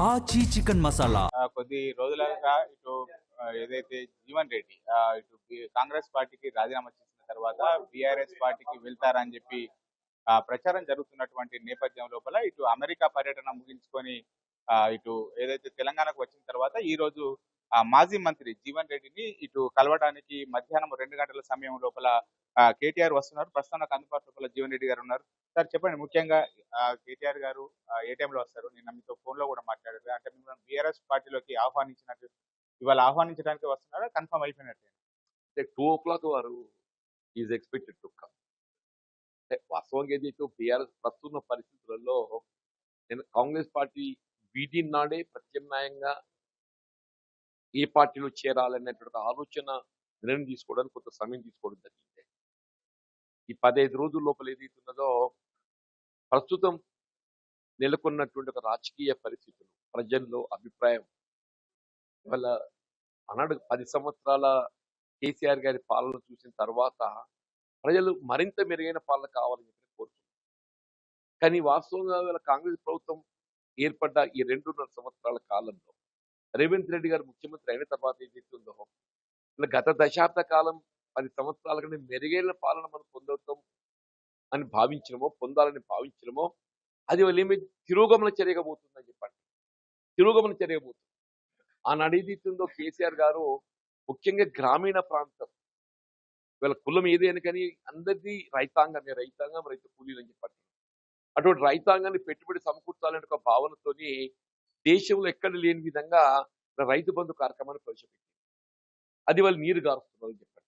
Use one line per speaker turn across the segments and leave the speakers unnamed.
ఆచి చికెన్ మసాలా.
కొద్ది రోజులుగా ఇటు ఏదైతే జీవన్ రెడ్డి ఇటు కాంగ్రెస్ పార్టీకి రాజీనామా చేసిన తర్వాత బీఆర్ఎస్ పార్టీకి వెళ్తారని చెప్పి ప్రచారం జరుగుతున్నటువంటి నేపథ్యం లోపల ఇటు అమెరికా పర్యటన ముగించుకొని ఇటు ఏదైతే తెలంగాణకు వచ్చిన తర్వాత ఈ రోజు మాజీ మంత్రి జీవన్ రెడ్డిని ఇటు కలవడానికి మధ్యాహ్నం 2 గంటల సమయం లోపల కేటీఆర్ వస్తున్నారు. ప్రస్తుతం నాకు అందుబాటు లోపల జీవన్ రెడ్డి గారు ఉన్నారు. సార్ చెప్పండి, ముఖ్యంగా కేటీఆర్ గారు ఏ టైంలో వస్తారు? నేను మీతో ఫోన్ లో కూడా మాట్లాడారు. అంటే మిమ్మల్ని బీఆర్ఎస్ పార్టీలోకి ఆహ్వానించినట్టు ఇవాళ ఆహ్వానించడానికి వస్తున్నారా, కన్ఫర్మ్ అయిపోయినట్టే?
అంటే 2 o'clock వారు ఈజ్ ఎక్స్పెక్టెడ్ టు కమ్. అంటే వాస్తవంగా ఏదైతే బీఆర్ఎస్ ప్రస్తున్న పరిస్థితులలో నేను కాంగ్రెస్ పార్టీ వీటి నాడే ప్రత్యామ్నాయంగా ఏ పార్టీలో చేరాలనేటువంటి ఆలోచన నిర్ణయం తీసుకోవడానికి కొంత సమయం తీసుకోవడం జరిగింది. ఈ 15 రోజుల లోపల ఏదైతే ఉన్నదో ప్రస్తుతం నెలకొన్నటువంటి ఒక రాజకీయ పరిస్థితులు, ప్రజల్లో అభిప్రాయం ఇవాళ ఆనాడు 10 సంవత్సరాల కేసీఆర్ గారి పాలన చూసిన తర్వాత ప్రజలు మరింత మెరుగైన పాలన కావాలని చెప్పి కోరుతున్నారు. కానీ వాస్తవంగా ఇవాళ కాంగ్రెస్ ప్రభుత్వం ఏర్పడ్డ ఈ 2.5 సంవత్సరాల కాలంలో రేవంత్ రెడ్డి గారు ముఖ్యమంత్రి అయిన తర్వాత ఏదైతుందో ఇలా గత దశాబ్ద కాలం 10 సంవత్సరాల కంటే మెరుగైన పాలన మనం పొందుతాం అని భావించడమో, పొందాలని భావించడమో, అది వాళ్ళు ఏమి తిరోగమన చర్యగా పోతుందని చెప్పండి. తిరోగమన చర్యగా పోతుంది. ఆనాడు ఏదైతుందో కేసీఆర్ గారు ముఖ్యంగా గ్రామీణ ప్రాంతం వీళ్ళ కులం ఏదైనా కానీ అందరిది రైతాంగం, రైతు కూలీలు అని చెప్పండి. అటువంటి రైతాంగాన్ని పెట్టుబడి సమకూర్చాలనే ఒక భావనతోని దేశంలో ఎక్కడ లేని విధంగా రైతు బంధు కార్యక్రమాన్ని ప్రవేశపెట్టింది. అది వాళ్ళు నీరు గారుస్తున్నారు అని చెప్పండి.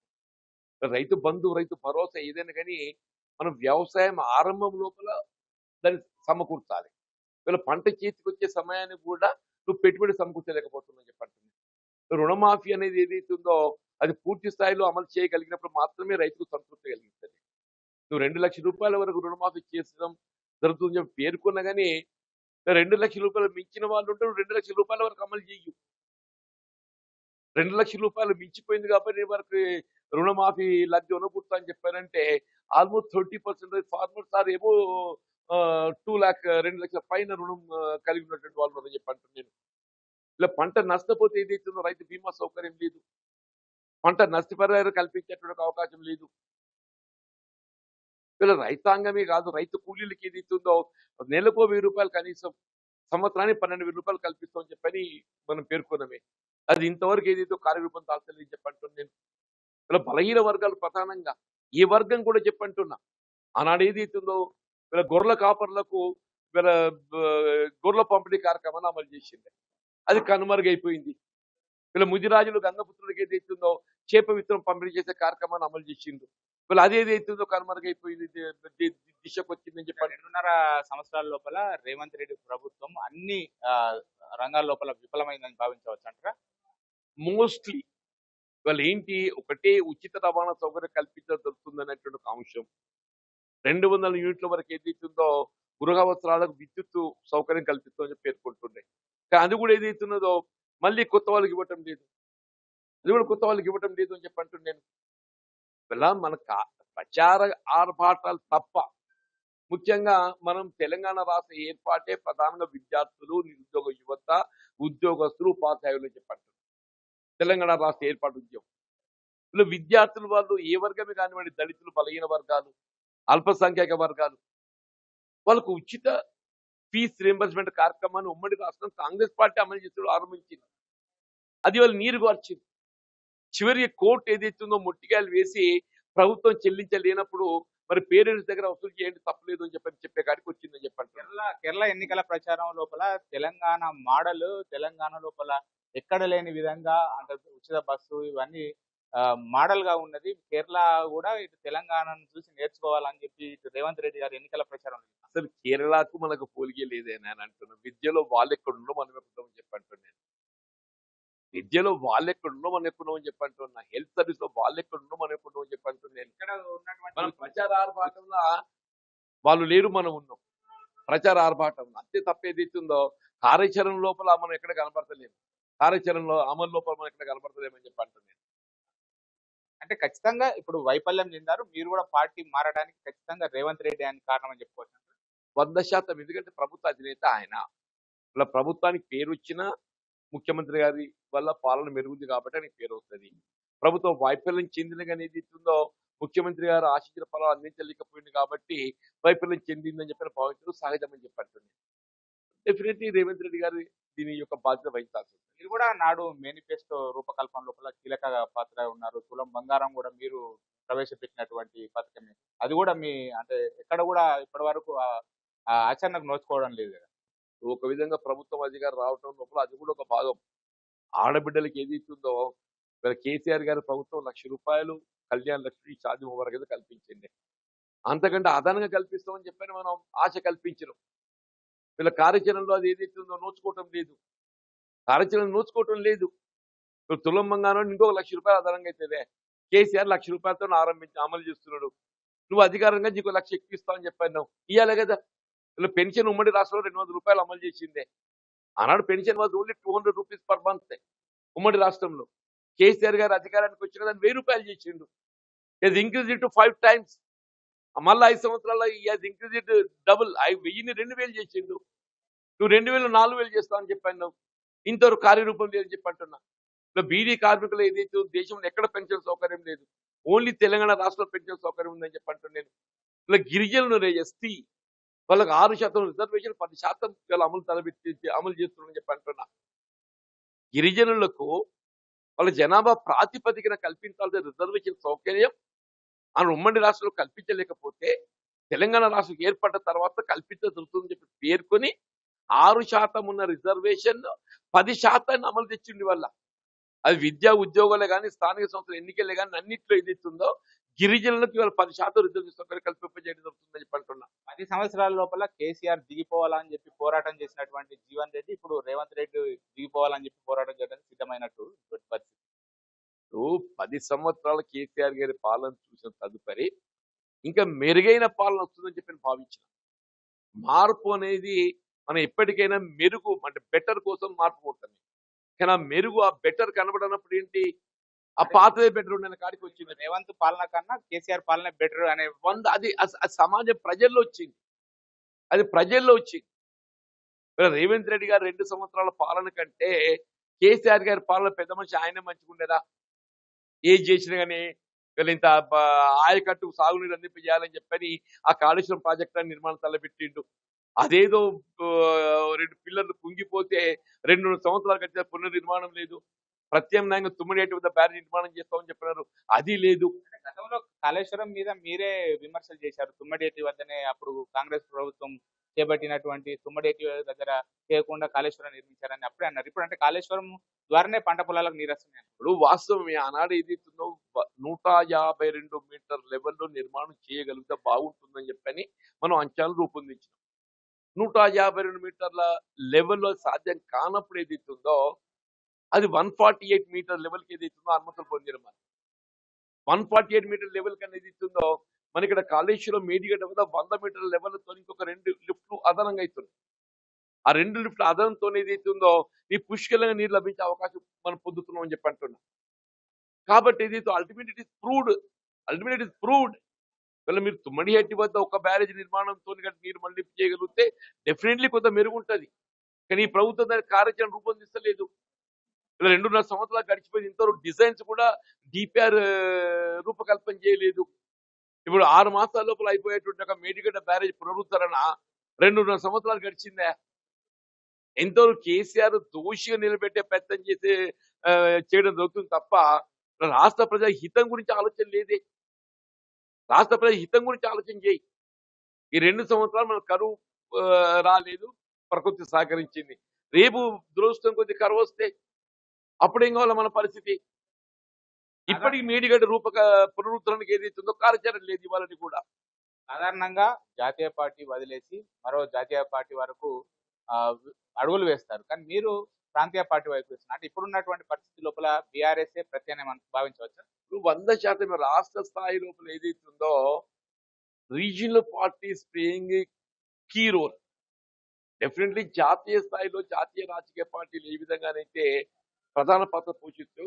రైతు బంధు, రైతు భరోసా ఏదైనా కానీ మనం వ్యవసాయం ఆరంభం లోపల దాన్ని సమకూర్చాలి. వీళ్ళ పంట చేతికి వచ్చే సమయాన్ని కూడా నువ్వు పెట్టుబడి సమకూర్చలేకపోతున్నావు చెప్పండి. రుణమాఫీ అనేది ఏదైతే ఉందో అది పూర్తి స్థాయిలో అమలు చేయగలిగినప్పుడు మాత్రమే రైతుకు సంతృప్తి కలిగిస్తుంది. నువ్వు 2 లక్షల రూపాయల వరకు రుణమాఫీ చేసడం జరుగుతుందని చెప్పి పేర్కొన్నా కానీ 2 లక్షల రూపాయలు మించిన వాళ్ళు ఉంటే 2 లక్షల రూపాయల వరకు అమలు చేయు. 2 లక్షల రూపాయలు మించిపోయింది కాబట్టి వరకు రుణమాఫీ లబ్ధి ఉండకూడదు అని చెప్పారంటే ఆల్మోస్ట్ 30% ఫార్మర్స్ ఆర్ ఏమో 2 లక్షల పైన రుణం కలిగి ఉన్నటువంటి వాళ్ళు అని చెప్పి అంటున్నాను నేను. ఇలా పంట నష్టపోతే ఏదైతుందో రైతు బీమా సౌకర్యం లేదు, పంట నష్టపరిహారం కల్పించేటువంటి అవకాశం లేదు. వీళ్ళ రైతాంగమే కాదు, రైతు కూలీలకి ఏదైతుందో నెలకు 1000 రూపాయలు కనీసం, సంవత్సరానికి 12,000 రూపాయలు కల్పిస్తామని చెప్పని మనం పేర్కొనమే. అది ఇంతవరకు ఏదైతే కార్యరూపం దాల్చలేదు చెప్పంటున్నాను నేను. ఇలా బలహీన వర్గాలు ప్రధానంగా ఏ వర్గం కూడా చెప్పంటున్నా. ఆనాడు ఏదైతుందో వీళ్ళ గొర్రెల కాపర్లకు వీళ్ళ గొర్రెల పంపిణీ కార్యక్రమాన్ని అమలు చేసింది. అది కనుమరుగైపోయింది. వీళ్ళ ముదిరాజులు గంగపుత్రుడికి ఏదైతుందో చేప విత్తనం పంపిణీ చేసే కార్యక్రమాన్ని అమలు చేసిండు. వీళ్ళు అదేదైతుందో కనుమరుగైపోయింది, దిశకు వచ్చిందని చెప్పండి.
2.5 సంవత్సరాల లోపల రేవంత్ రెడ్డి ప్రభుత్వం అన్ని రంగాల లోపల విఫలమైందని భావించవచ్చు అంటారా?
మోస్ట్లీ వాళ్ళు ఏంటి, ఒకటే ఉచిత రవాణా సౌకర్యం కల్పించడం జరుగుతుంది అనేటువంటి ఒక అంశం. 200 యూనిట్ల వరకు ఏదైతుందో గృహ అవసరాలకు విద్యుత్ సౌకర్యం కల్పిస్తామని పేర్కొంటుండే. కానీ అది కూడా ఏదైతున్నదో మళ్ళీ కొత్త వాళ్ళకి ఇవ్వటం లేదు, అది కూడా కొత్త వాళ్ళకి ఇవ్వటం లేదు అని చెప్పంటున్నాను నేను. ఇలా మన ప్రచార ఆర్భాటాలు తప్ప ముఖ్యంగా మనం తెలంగాణ రాష్ట్ర ఏర్పాటే ప్రధానంగా విద్యార్థులు, నిరుద్యోగ యువత, ఉద్యోగస్తులు, ఉపాధ్యాయులు చెప్పంటారు. తెలంగాణ రాష్ట్ర ఏర్పాటు ఉద్యమం ఇలా విద్యార్థులు వాళ్ళు ఏ వర్గమే కానివ్వండి, దళితులు, బలహీన వర్గాలు, అల్పసంఖ్యాక వర్గాలు వాళ్ళకు ఉచిత ఫీజు రియంబర్స్మెంట్ కార్యక్రమాన్ని ఉమ్మడి రాష్ట్రం కాంగ్రెస్ పార్టీ అమలు చేస్తూ ఆరంభించింది. అది వాళ్ళు నీరు గార్చింది. చివరి కోర్టు ఏదైతుందో మొట్టికాయలు వేసి ప్రభుత్వం చెల్లించలేనప్పుడు మరి పేరెంట్స్ దగ్గర వసూలు చేయండి తప్పలేదు అని చెప్పే కాడికి వచ్చిందని చెప్పండి.
కేరళ ఎన్నికల ప్రచారం లోపల తెలంగాణ మోడల్ తెలంగాణ లోపల ఎక్కడ లేని విధంగా అంటే ఉచిత బస్సు ఇవన్నీ మోడల్ గా ఉన్నది. కేరళ కూడా ఇటు తెలంగాణను చూసి నేర్చుకోవాలని చెప్పి ఇటు రేవంత్ రెడ్డి గారు ఎన్నికల ప్రచారం.
అసలు కేరళకు మనకు పోలికే లేదేనా అని అంటున్నాను. విద్యలో వాళ్ళు ఎక్కడుండో మనం ఎక్కడున్నామని చెప్పంటున్నాను. విద్యలో వాళ్ళు ఎక్కడుండో మనం ఎక్కడున్నామని చెప్పంటున్నా. హెల్త్ సర్వీస్ లో వాళ్ళు ఎక్కడుండో మనం ఎక్కడున్నామని చెప్పంటున్నాను.
ఇక్కడ ఉన్నటువంటి
మనం ప్రచార ఆర్భాటంలో వాళ్ళు లేరు, మనం ఉన్నాం ప్రచార ఆర్భాటంలో. అంతే తప్పేదైతుందో కార్యాచరణ లోపల మనం ఎక్కడ కనబడతలేము, కార్యాచరణలో అమలు లోపల మనం ఎక్కడ కనబడతలేమని చెప్పంటున్నాను.
అంటే ఖచ్చితంగా ఇప్పుడు వైఫల్యం చెందారు మీరు కూడా, పార్టీ మారడానికి ఖచ్చితంగా రేవంత్ రెడ్డి అని కారణం అని చెప్పుకోవచ్చు.
100%. ఎందుకంటే ప్రభుత్వ అధినేత ఆయన. ఇలా ప్రభుత్వానికి పేరు వచ్చినా ముఖ్యమంత్రి గారి వల్ల పాలన మెరుగుంది కాబట్టి ఆయనకి పేరు వస్తది. ప్రభుత్వం వైఫల్యం చెందిన గాని ఏదైతుందో ముఖ్యమంత్రి గారు ఆశించిన ఫలాలు అందించలేకపోయింది కాబట్టి వైఫల్యం చెందిందని చెప్పి భావించడం సహజమని చెప్పంటుంది. డెఫినెట్లీ రేవంత్ రెడ్డి గారు దీని యొక్క బాధ్యత వహించాల్సి ఉంటుంది.
మీరు కూడా నాడు మేనిఫెస్టో రూపకల్పన లోపల కీలక పాత్ర ఉన్నారు. తులం బంగారం కూడా మీరు ప్రవేశపెట్టినటువంటి పథకమే. అది కూడా మీ అంటే ఎక్కడ కూడా ఇప్పటి వరకు ఆచరణకు నోచుకోవడం లేదు కదా.
ఒక విధంగా ప్రభుత్వం అధికారం రావటం లోపల అది కూడా ఒక భాగం. ఆడబిడ్డలకి ఏదైతుందో వీళ్ళ కేసీఆర్ గారి ప్రభుత్వం ₹1,00,000 కళ్యాణ లక్ష్మి షాదీ ముబారక్ ఏదో కల్పించింది. అంతకంటే అదనంగా కల్పిస్తామని చెప్పని మనం ఆశ కల్పించడం. వీళ్ళ కార్యాచరణలో అది ఏదైతుందో నోచుకోవటం లేదు. కార్యాచరణ నోచుకోవటం లేదు. ఇప్పుడు తులం బంగారం ఇంకొక ₹1,00,000 అదనంగా అవుతుందే. కేసీఆర్ ₹1,00,000తో అమలు చేస్తున్నాడు. నువ్వు అధికారంగా నీకు 1,00,000 ఎక్కువ ఇస్తావని చెప్పాను. ఇయ్యాలి కదా. వీళ్ళ పెన్షన్ ఉమ్మడి రాష్ట్రంలో ₹200 అమలు చేసిందే. ఆనాడు pension was only ₹200 per month ఉమ్మడి రాష్ట్రంలో. కేసీఆర్ గారు అధికారానికి వచ్చిన దాన్ని ₹1000 చేసిండు. Is increase it to 5 times. మళ్ళా 5 సంవత్సరాల్లో ఇస్ ఇంక్రీజ్ ఇట్ డబుల్. 1000ని 2000 చేసిండు. నువ్వు 2000 4000 చేస్తావని చెప్పాను. ఇంతవరకు కార్యరూపం లేదని చెప్పి అంటున్నా. ఇప్పుడు బీడీ కార్మికులు ఏదైతే దేశంలో ఎక్కడ పెన్షన్ సౌకర్యం లేదు. ఓన్లీ తెలంగాణ రాష్ట్రంలో పెన్షన్ సౌకర్యం ఉందని చెప్పి అంటున్నాను నేను. ఇలా గిరిజనులు ఎస్టీ వాళ్ళకి 6% రిజర్వేషన్ 10% వీళ్ళు అమలు చేస్తున్నారని చెప్పి అంటున్నా. గిరిజనులకు వాళ్ళ జనాభా ప్రాతిపదికన కల్పించాల్సిన రిజర్వేషన్ సౌకర్యం ఆ ఉమ్మడి రాష్ట్రంలో కల్పించలేకపోతే తెలంగాణ రాష్ట్రం ఏర్పడ్డ తర్వాత కల్పించదలుతుందని చెప్పి పేర్కొని 6% ఉన్న రిజర్వేషన్ 10% అమలు తెచ్చింది వల్ల. అది విద్యా ఉద్యోగాలే కానీ స్థానిక సంస్థల ఎన్నికలే కానీ అన్నింటిలో ఏదైతుందో గిరిజనులకు ఇవాళ 10% రిజర్వేషన్ సౌకర్యం కల్పింపజేయడం జరుగుతుందని చెప్పి అంటున్నా.
10 సంవత్సరాల లోపల కేసీఆర్ దిగిపోవాలని చెప్పి పోరాటం చేసినటువంటి జీవన్ రెడ్డి ఇప్పుడు రేవంత్ రెడ్డి దిగిపోవాలని చెప్పి పోరాటం చేయడానికి సిద్ధమైనట్టు పరిస్థితి.
10 సంవత్సరాల కేసీఆర్ గారి పాలన చూసిన తదుపరి ఇంకా మెరుగైన పాలన వస్తుందని చెప్పి నేను భావించిన. మార్పు అనేది మనం ఎప్పటికైనా మెరుగు అంటే బెటర్ కోసం మార్పు ఉంటుంది. కానీ ఆ మెరుగు ఆ బెటర్ కనబడినప్పుడు ఏంటి ఆ పాతదే బెటర్ ఉండే కాడికి వచ్చింది.
రేవంత్ పాలన కన్నా కేసీఆర్ పాలన బెటర్ అనే
అది సమాజం ప్రజల్లో వచ్చింది. అది ప్రజల్లో వచ్చింది. రేవంత్ రెడ్డి గారు 2 సంవత్సరాల పాలన కంటే కేసీఆర్ గారి పాలన పెద్ద మనిషి ఆయన మంచిగుండేదా? ఏది చేసినా కానీ వీళ్ళు ఇంత ఆయకట్టు సాగునీరు అందింపజేయాలని చెప్పని ఆ కాళేశ్వరం ప్రాజెక్టు నిర్మాణం తలపెట్టిండు. అదేదో 2 పిల్లర్లు కుంగిపోతే 2 సంవత్సరాలు కట్టిన పునర్నిర్మాణం లేదు. ప్రత్యామ్నాయంగా తుమ్మిడియేటి వద్ద బ్యారేజ్ నిర్మాణం చేస్తామని చెప్పినారు. అది లేదు.
గతంలో కాళేశ్వరం మీద మీరే విమర్శలు చేశారు. తుమ్మడేటి వద్దనే అప్పుడు కాంగ్రెస్ ప్రభుత్వం చేపట్టినటువంటి తుమ్మడేటి దగ్గర చేయకుండా కాళేశ్వరం నిర్మించారని అప్పుడే అన్నారు. ఇప్పుడు అంటే కాళేశ్వరం ద్వారానే పంట పొలాలకు నీరు వస్తున్నాయి.
ఇప్పుడు వాస్తవమే ఆనాడు ఏదైతుందో 152 మీటర్ లెవెల్లో నిర్మాణం చేయగలిగితే బాగుంటుందని చెప్పని మనం అంచనాలు రూపొందించాం. 152 మీటర్ల లెవెల్లో సాధ్యం కానప్పుడు ఏదైతుందో అది 148 మీటర్ లెవెల్కి ఏదైతుందో అనుమతులు పొందిన 148 మీటర్ లెవెల్ కన్నా ఏదైతుందో మన ఇక్కడ కాళేశ్వరం మేడిగడ్డ వద్ద 100 మీటర్ల లెవెల్తో ఇంకొక 2 లిఫ్ట్లు అదనంగా అవుతుంది. ఆ 2 లిఫ్ట్ల అదనంతో ఏదైతుందో ఈ పుష్కలంగా నీరు లభించే అవకాశం మనం పొందుతున్నాం అని చెప్పి అంటున్నాం. కాబట్టి ఏదైతే అల్టిమేట్ ఇట్ ఇస్ ప్రూవ్డ్. ఇలా మీరు తుమ్మడిహట్టి వద్ద ఒక బ్యారేజ్ నిర్మాణంతో నీరు మళ్లింపు చేయగలిగితే డెఫినెట్లీ కొంత మెరుగుంటది. కానీ ఈ ప్రభుత్వం దాని కార్యాచరణ రూపొందిస్తలేదు. ఇలా 2.5 సంవత్సరాలు గడిచిపోయింది. ఇంతవరకు డిజైన్స్ కూడా డిపిఆర్ రూపకల్పన చేయలేదు. ఇప్పుడు 6 మాసాల లోపల అయిపోయేటువంటి ఒక మేడిగడ్డ బ్యారేజ్ పునరుద్ధరణ 2.5 సంవత్సరాలు గడిచిందా? ఎంతవరకు కేసీఆర్ దోషిగా నిలబెట్టే ప్రయత్నం చేయడం జరుగుతుంది తప్ప రాష్ట్ర ప్రజల హితం గురించి ఆలోచన లేదే. రాష్ట్ర ప్రజల హితం గురించి ఆలోచన చేయి. ఈ 2 సంవత్సరాలు మన కరువు రాలేదు, ప్రకృతి సహకరించింది. రేపు దురదృష్టం కొద్ది కరువు వస్తే అప్పుడేం కావాలి మన పరిస్థితి? ఇప్పటికి మేడిగడ్డ పునరుద్ధరణకు ఏదైతుందో కార్యాచరణ లేదు ఇవాళని కూడా.
సాధారణంగా జాతీయ పార్టీ వదిలేసి మరో జాతీయ పార్టీ వరకు అడుగులు వేస్తారు. కానీ మీరు ప్రాంతీయ పార్టీ వైపు వేస్తున్నారు. అంటే ఇప్పుడున్నటువంటి పరిస్థితి లోపల బీఆర్ఎస్ఏ ప్రత్యామ్నాయం భావించవచ్చా?
100% రాష్ట్ర స్థాయి లోపల ఏదైతుందో regional parties playing key role. Definitely జాతీయ స్థాయిలో జాతీయ రాజకీయ పార్టీలు ఏ విధంగానైతే ప్రధాన పాత్ర పోషిస్తూ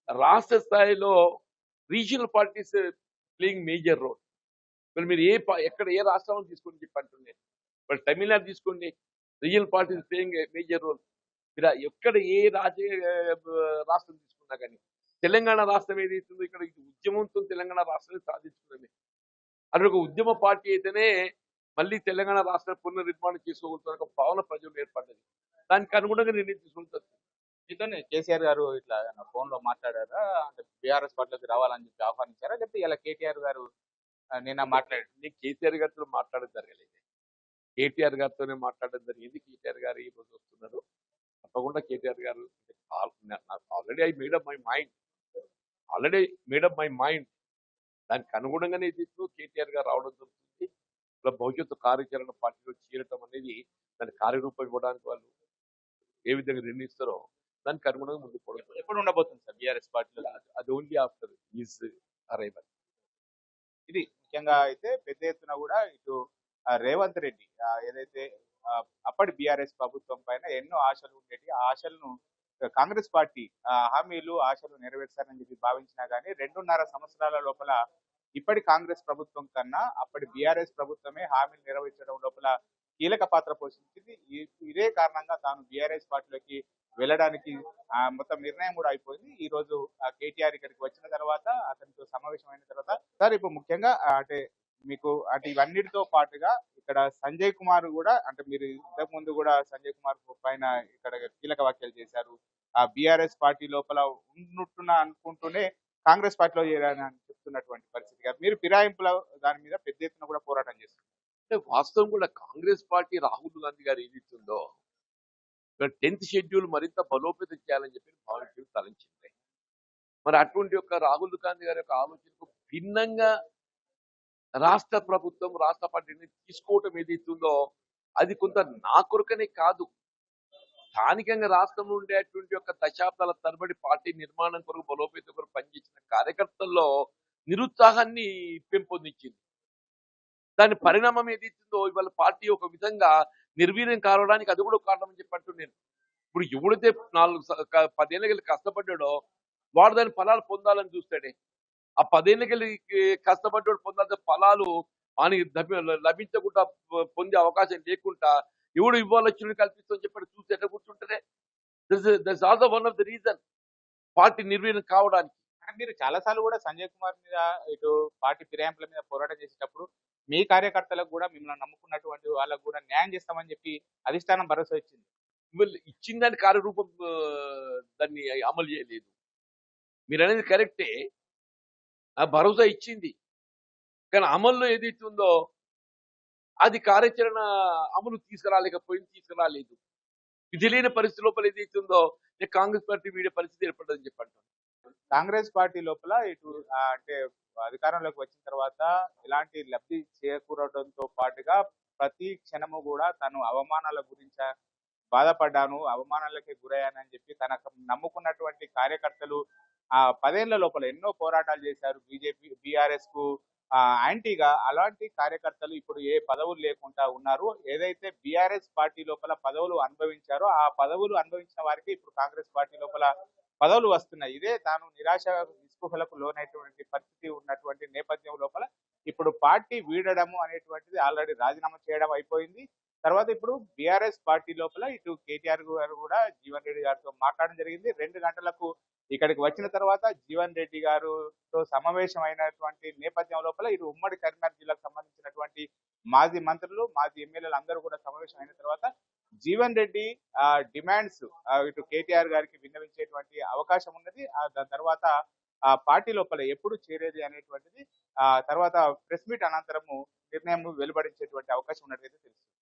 రాష్ట్ర స్థాయిలో regional parties playing major role. మరి మీరు ఎక్కడ ఏ రాష్ట్రం తీసుకోండి చెప్పంటుండే. మరి తమిళనాడు తీసుకోండి, regional parties playing major role. మీరు ఎక్కడ ఏ రాష్ట్రం తీసుకున్నా కానీ తెలంగాణ రాష్ట్రం ఏదైతుందో ఇక్కడ ఇది ఉద్యమంతో తెలంగాణ రాష్ట్రాన్ని సాధించుకున్నది. అది ఒక ఉద్యమ పార్టీ అయితేనే మళ్ళీ తెలంగాణ రాష్ట్ర పునర్నిర్మాణం చేసుకోగలుగుతున్న ఒక భావన ప్రజలు ఏర్పడ్డది. దానికి అనుగుణంగా నిర్ణయం తీసుకుంటారు.
మీతోనే కేసీఆర్ గారు ఇట్లా ఫోన్ లో మాట్లాడారా? అంటే బీఆర్ఎస్ పార్టీలోకి రావాలని చెప్పి ఆహ్వానించారా? లేకపోతే ఇలా కేటీఆర్ గారు నిన్న మాట్లాడారు?
నేను కేసీఆర్ గారితో మాట్లాడడం జరగలేదు. కేటీఆర్ గారితోనే మాట్లాడడం జరిగింది. కేటీఆర్ గారు ఈ రోజు వస్తున్నారు. తప్పకుండా కేటీఆర్ గారు already I made up my mind దానికి అనుగుణంగానే దీంట్లో కేటీఆర్ గారు రావడం జరుగుతుంది. ఇలా భవిష్యత్తు కార్యాచరణ పార్టీలో చేరటం అనేది దాని కార్యరూపం ఇవ్వడానికి వాళ్ళు ఏ విధంగా నిర్ణయిస్తారో దానికి అనుగుణంగా ముందుకు పోవడం.
ఎప్పుడు ఉండబోతుంది సార్ బీఆర్ఎస్ పార్టీలో?
అది ఓన్లీ ఆఫ్టర్ ఈజ్ అరైవల్.
ఇది ముఖ్యంగా అయితే పెద్ద ఎత్తున కూడా ఇటు రేవంత్ రెడ్డి ఏదైతే అప్పటి బీఆర్ఎస్ ప్రభుత్వం పైన ఎన్నో ఆశలు ఉండేవి. ఆ ఆశలను కాంగ్రెస్ పార్టీ హామీలు ఆశలు నెరవేర్చారని చెప్పి భావించినా కానీ 2.5 సంవత్సరాల లోపల ఇప్పటి కాంగ్రెస్ ప్రభుత్వం కన్నా అప్పటి బీఆర్ఎస్ ప్రభుత్వమే హామీలు నెరవేర్చడం లోపల కీలక పాత్ర పోషించింది. ఇదే కారణంగా తాను బీఆర్ఎస్ పార్టీలోకి వెళ్ళడానికి మొత్తం నిర్ణయం కూడా అయిపోయింది. ఈ రోజు కేటీఆర్ ఇక్కడికి వచ్చిన తర్వాత అతనితో సమావేశమైన తర్వాత సార్ ఇప్పుడు ముఖ్యంగా అంటే మీకు అంటే ఇవన్నిటితో పాటుగా ఇక్కడ సంజయ్ కుమార్ కూడా అంటే మీరు ఇంతకు ముందు కూడా సంజయ్ కుమార్ పైన ఇక్కడ కీలక వ్యాఖ్యలు చేశారు. ఆ బీఆర్ఎస్ పార్టీ లోపల ఉన్నట్టున అనుకుంటూనే కాంగ్రెస్ పార్టీలో చేరాలని చెప్తున్నటువంటి పరిస్థితి. మీరు ఫిరాయింపుల దాని మీద పెద్ద ఎత్తున కూడా పోరాటం చేస్తున్నారు.
అంటే వాస్తవం కూడా కాంగ్రెస్ పార్టీ రాహుల్ గాంధీ గారు ఏదిస్తుందో 10th షెడ్యూల్ మరింత బలోపేతం చేయాలని చెప్పి భావించి తలంచింది. మరి అటువంటి యొక్క రాహుల్ గాంధీ గారి యొక్క ఆలోచనకు భిన్నంగా రాష్ట్ర ప్రభుత్వం రాష్ట్ర పార్టీని తీసుకోవటం ఏదైతుందో అది కొంత నా కొరకనే కాదు, స్థానికంగా రాష్ట్రంలో ఉండేటువంటి యొక్క దశాబ్దాల తరబడి పార్టీ నిర్మాణం కొరకు బలోపేతం కొరకు పనిచేసిన కార్యకర్తల్లో నిరుత్సాహాన్ని పెంపొందించింది. దాని పరిణామం ఏదైతుందో ఇవాళ పార్టీ ఒక విధంగా నిర్వీర్యం కావడానికి అది కూడా కారణం అని చెప్పట్టు నేను. ఇప్పుడు ఎవడైతే 10 ఏళ్ళకి కష్టపడ్డాడో వాడు దాని ఫలాలు పొందాలని చూస్తాడే. ఆ 10 ఏళ్ళకి కష్టపడ్డాడు పొందాల్సిన ఫలాలు అని లభించకుండా పొందే అవకాశం లేకుండా ఎవడు ఇవ్వాలొచ్చిన కల్పిస్తుందని చెప్పి చూస్తే ఎట్లా కూర్చుంటారే. That's also one of the reason party నిర్వీర్యం కావడానికి.
మీరు చాలా సార్లు కూడా సంజయ్ కుమార్ మీద ఇటు పార్టీ ఫిరాయింపుల మీద పోరాటం చేసేటప్పుడు మీ కార్యకర్తలకు కూడా మిమ్మల్ని నమ్ముకున్నటువంటి వాళ్ళకు కూడా న్యాయం చేస్తామని చెప్పి అధిష్టానం భరోసా ఇచ్చింది.
వీళ్ళు ఇచ్చిన దాని కార్యరూపం దాన్ని అమలు చేయలేదు. మీరు అనేది కరెక్టే, ఆ భరోసా ఇచ్చింది కానీ అమల్లో ఏదైతే ఉందో అది కార్యాచరణ అమలు తీసుకురాలేదు. విధి లేని పరిస్థితి లోపల ఏదైతే ఉందో కాంగ్రెస్ పార్టీ వీడే పరిస్థితి ఏర్పడదని చెప్పండి.
కాంగ్రెస్ పార్టీ లోపల ఇటు అంటే అధికారంలోకి వచ్చిన తర్వాత ఎలాంటి లబ్ధి చేకూరడంతో పాటుగా ప్రతి క్షణము కూడా తను అవమానాల గురించి బాధపడ్డాను, అవమానాలకే గురయ్యానని చెప్పి తనకు నమ్ముకున్నటువంటి కార్యకర్తలు 10 ఏళ్ల లోపల ఎన్నో పోరాటాలు చేశారు. బీఆర్ఎస్ కు యాంటీగా అలాంటి కార్యకర్తలు ఇప్పుడు ఏ పదవులు లేకుండా ఉన్నారు. ఏదైతే బీఆర్ఎస్ పార్టీ లోపల పదవులు అనుభవించారో ఆ పదవులు అనుభవించిన వారికి ఇప్పుడు కాంగ్రెస్ పార్టీ లోపల పదవులు వస్తున్నాయి. ఇదే తాను నిరాశ నిస్పృహలకు లోనైనటువంటి పరిస్థితి ఉన్నటువంటి నేపథ్యం లోపల ఇప్పుడు పార్టీ వీడడము అనేటువంటిది ఆల్రెడీ రాజీనామా చేయడం అయిపోయింది. తర్వాత ఇప్పుడు బీఆర్ఎస్ పార్టీ లోపల ఇటు కేటీఆర్ గారు కూడా జీవన్ రెడ్డి గారితో మాట్లాడడం జరిగింది. 2 గంటలకు ఇక్కడికి వచ్చిన తర్వాత జీవన్ రెడ్డి గారితో సమావేశం అయినటువంటి నేపథ్యం లోపల ఇటు ఉమ్మడి కరీంనగర్ జిల్లాకు సంబంధించినటువంటి మాజీ మంత్రులు మాజీ ఎమ్మెల్యేలు అందరూ కూడా సమావేశం అయిన తర్వాత జీవన్ రెడ్డి డిమాండ్స్ ఇటు కేటీఆర్ గారికి విన్నవించేటువంటి అవకాశం ఉన్నది. దాని తర్వాత పార్టీ లోపల ఎప్పుడు చేరేది అనేటువంటిది తర్వాత ప్రెస్ మీట్ అనంతరము నిర్ణయం వెలువడించేటువంటి అవకాశం ఉన్నట్లయితే తెలుసు.